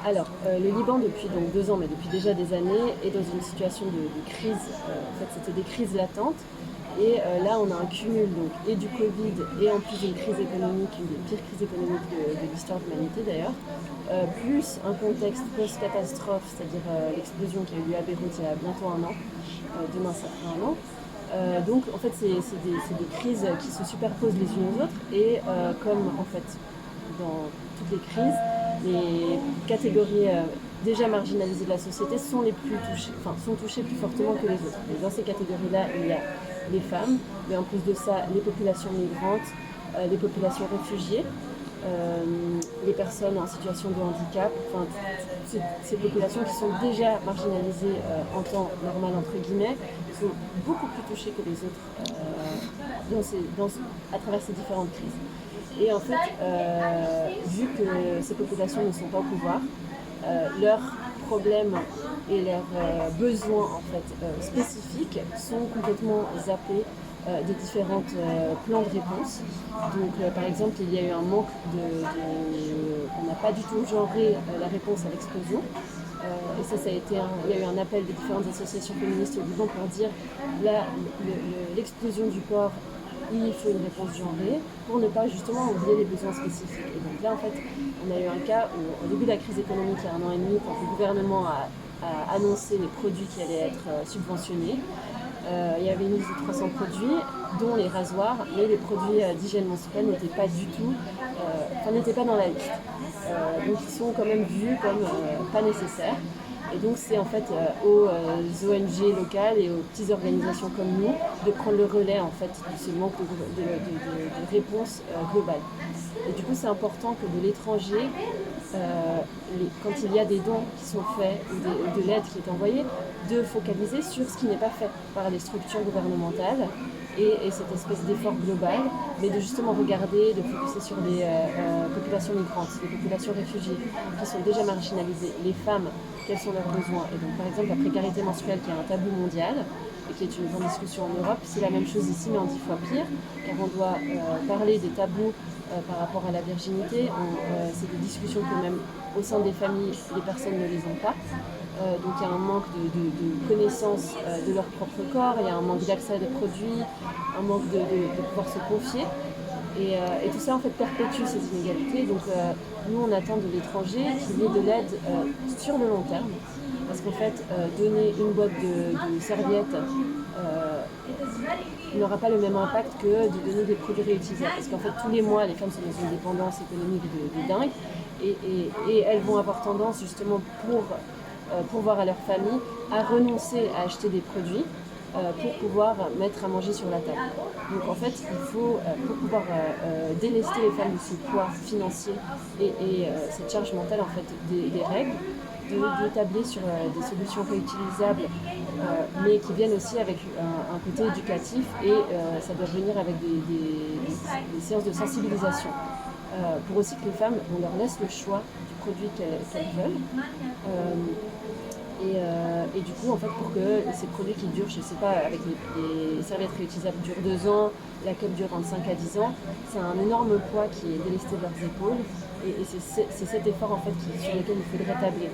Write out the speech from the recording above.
Le Liban, depuis donc 2 ans, mais depuis déjà des années, est dans une situation de crise. En fait, c'était des crises latentes. Et là, on a un cumul donc, et du Covid et en plus d'une crise économique, une des pires crises économiques de l'histoire de l'humanité d'ailleurs, plus un contexte post-catastrophe, c'est-à-dire l'explosion qui a eu lieu à Beyrouth il y a bientôt un an. Demain, ça fera un an. Donc en fait c'est des crises qui se superposent les unes aux autres et comme en fait dans toutes les crises, les catégories déjà marginalisées de la société sont les plus touchées, enfin sont touchées plus fortement que les autres. Et dans ces catégories-là, il y a les femmes, mais en plus de ça, les populations migrantes, les populations réfugiées, les personnes en situation de handicap, enfin ces populations qui sont déjà marginalisées en temps normal entre guillemets, sont beaucoup plus touchées que les autres à travers ces différentes crises. Et en fait, vu que ces populations ne sont pas au pouvoir, leurs problèmes et leurs besoins en fait, spécifiques sont complètement zappés des différents plans de réponse. Donc, par exemple, il y a eu un manque on n'a pas du tout genré la réponse à l'explosion. Et ça a été il y a eu un appel des différentes associations féministes au Liban pour dire l'explosion du port, il faut une réponse genrée pour ne pas justement oublier les besoins spécifiques. Et donc là, en fait, on a eu un cas où, au début de la crise économique, il y a 1 an et demi, quand le gouvernement a annoncé les produits qui allaient être subventionnés, il y avait une liste de 300 produits, dont les rasoirs, mais les produits d'hygiène menstruelle n'étaient pas du tout, n'étaient pas dans la liste. Donc ils sont quand même vus comme pas nécessaires. Et donc c'est en fait aux ONG locales et aux petites organisations comme nous de prendre le relais en fait de ce manque de réponse globale. Et du coup c'est important que de l'étranger, quand il y a des dons qui sont faits ou de l'aide qui est envoyée, de focaliser sur ce qui n'est pas fait par les structures gouvernementales et cette espèce d'effort global, mais de justement regarder, de focuser sur les populations migrantes, les populations réfugiées qui sont déjà marginalisées, les femmes, quels sont leurs besoins. Et donc par exemple la précarité menstruelle qui est un tabou mondial et qui est une grande discussion en Europe, c'est la même chose ici mais en 10 fois pire, car on doit parler des tabous par rapport à la virginité. C'est des discussions que même au sein des familles, les personnes ne les ont pas. Donc il y a un manque de connaissance de leur propre corps, il y a un manque d'accès à des produits, un manque de pouvoir se confier. Et tout ça en fait perpétue ces inégalités. Donc nous on attend de l'étranger qu'il y ait de l'aide sur le long terme. Parce qu'en fait, donner une boîte de serviettes n'aura pas le même impact que de donner des produits réutilisables. Parce qu'en fait, tous les mois, les femmes sont dans une dépendance économique de dingue. Et elles vont avoir tendance, justement, pour pourvoir à leur famille, à renoncer à acheter des produits pour pouvoir mettre à manger sur la table. Donc en fait, il faut, pour pouvoir délester les femmes de ce poids financier et cette charge mentale en fait, des règles, d'établir sur des solutions réutilisables, mais qui viennent aussi avec un côté éducatif et ça doit venir avec des séances de sensibilisation. Pour aussi que les femmes, on leur laisse le choix du produit qu'elles veulent. Et du coup, en fait, pour que ces produits qui durent, je sais pas, avec les serviettes réutilisables durent 2 ans, la cup dure entre 5 à 10 ans, c'est un énorme poids qui est délesté de leurs épaules. Et c'est cet effort en fait sur lequel il faudrait tabler.